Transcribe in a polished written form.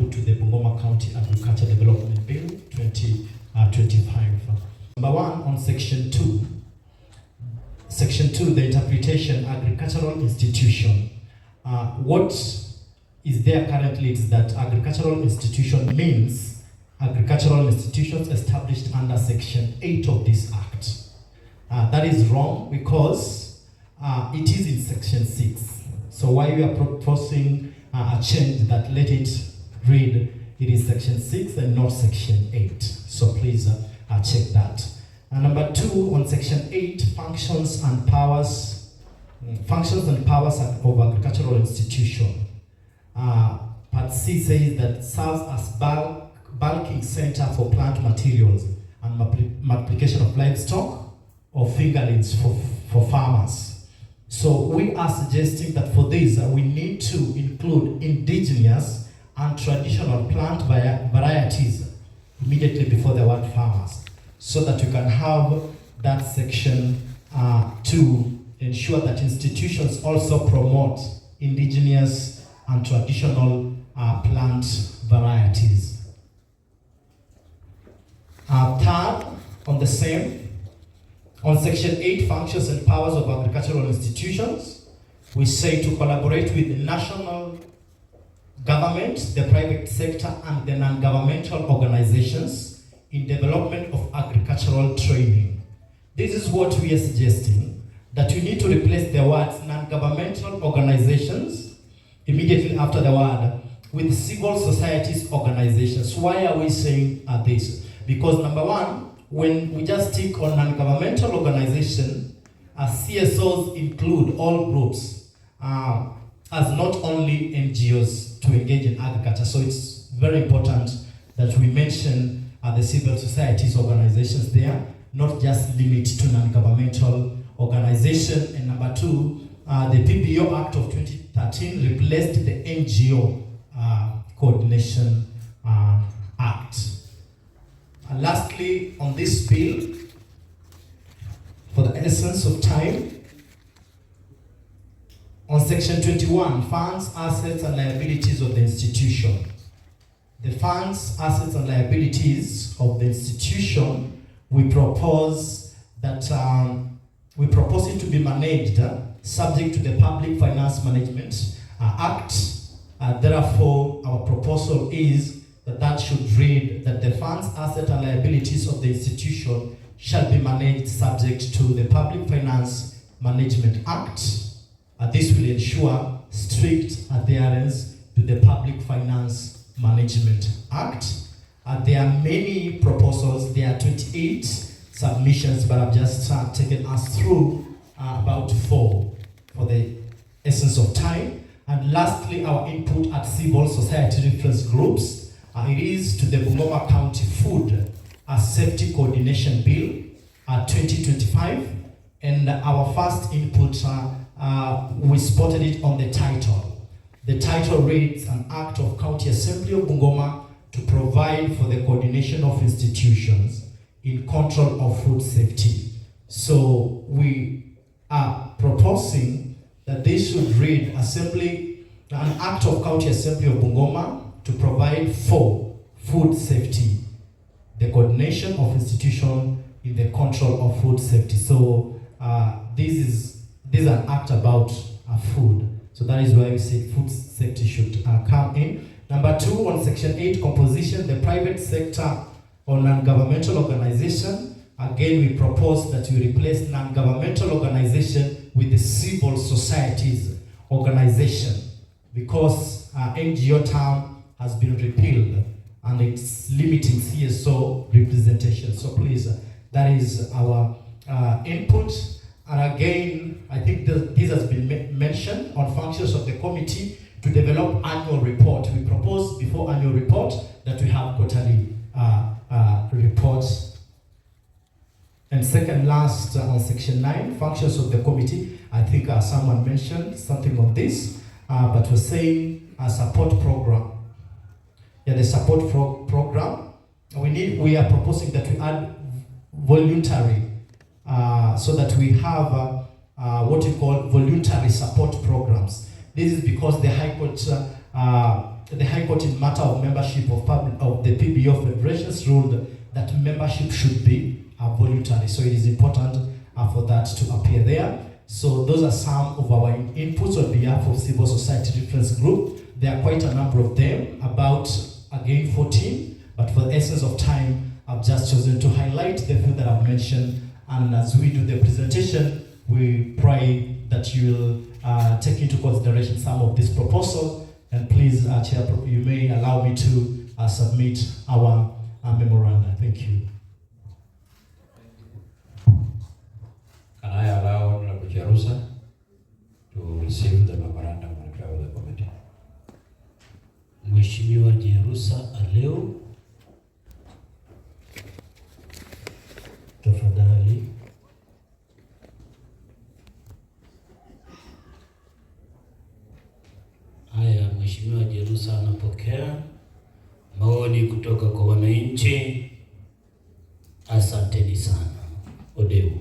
input to the Bungoma County Agriculture Development Bill 2025. Number 1, on Section 2. Section 2, the interpretation, agricultural institution. What is there currently is that agricultural institution means agricultural institutions established under Section 8 of this Act. That is wrong because it is in Section 6. So why we are proposing a change that let it read, it is Section 6 and not Section 8. So please check that. Number 2, on Section 8, functions and powers of agricultural institution. Part C says that serves as bulking center for plant materials and multiplication of livestock or fingerlings for farmers. So we are suggesting that for this we need to include indigenous and traditional plant varieties immediately before the word farmers, so that you can have that section to ensure that institutions also promote indigenous and traditional plant varieties. Third, on the same, on Section 8, functions and powers of agricultural institutions, we say to collaborate with the national government, the private sector, and the non-governmental organizations in development of agricultural training. This is what we are suggesting, that you need to replace the words non-governmental organizations immediately after the word with civil societies organizations. Why are we saying this? Because number 1, when we just stick on non-governmental organization, CSOs include all groups as not only NGOs to engage in agriculture. So it's very important that we mention the civil societies organizations there, not just limit to non-governmental organization. And number 2, the PBO Act of 2013 replaced the NGO Coordination Act. And lastly, on this bill, for the essence of time, on Section 21, funds, assets, and liabilities of the institution. The funds, assets, and liabilities of the institution, we propose that we propose it to be managed subject to the Public Finance Management Act. Therefore, our proposal is that should read that the funds, assets, and liabilities of the institution shall be managed subject to the Public Finance Management Act. This will ensure strict adherence to the Public Finance Management Act. There are many proposals. There are 28 submissions, but I've just taken us through about 4 for the essence of time. And lastly, our input at civil society reference groups. It is to the Bungoma County Food Safety Coordination Bill 2025. And our first input, we spotted it on the title. The title reads, an act of County Assembly of Bungoma to provide for the coordination of institutions in control of food safety. So we are proposing that this should read an act of County Assembly of Bungoma to provide for food safety, the coordination of institutions in the control of food safety. So this is an act about food. So that is why we say food safety should come in. Number 2, on Section 8, composition, the private sector or non-governmental organization. Again, we propose that we replace non-governmental organization with the civil societies organization, because NGO term has been repealed and it's limiting CSO representation. So please, that is our input. And again, I think this has been mentioned on functions of the committee to develop annual report. We propose before annual report that we have quarterly reports. And second last, on Section 9, functions of the committee. I think someone mentioned something on this, but we're saying a support program. Yeah, the support program. We are proposing that we add voluntary, so that we have what we call voluntary support programs. This is because the High Court the High Court in matter of membership of the PBO federations ruled that membership should be voluntary. So it is important for that to appear there. So those are some of our inputs on behalf of civil society reference group. There are quite a number of them, about again 14, but for the essence of time, I've just chosen to highlight the few that I've mentioned. And as we do the presentation, we pray that you will take into consideration some of this proposal. And please, Chair, you may allow me to submit our memoranda. Thank you. Can I allow Honorable Jerusa to receive the memorandum on behalf of the committee? Mheshimiwa Jerusa Aleo, tafadhali. Haya, Mheshimiwa Jerusa anapokea maoni kutoka kwa wananchi. Asanteni sana. Odeu.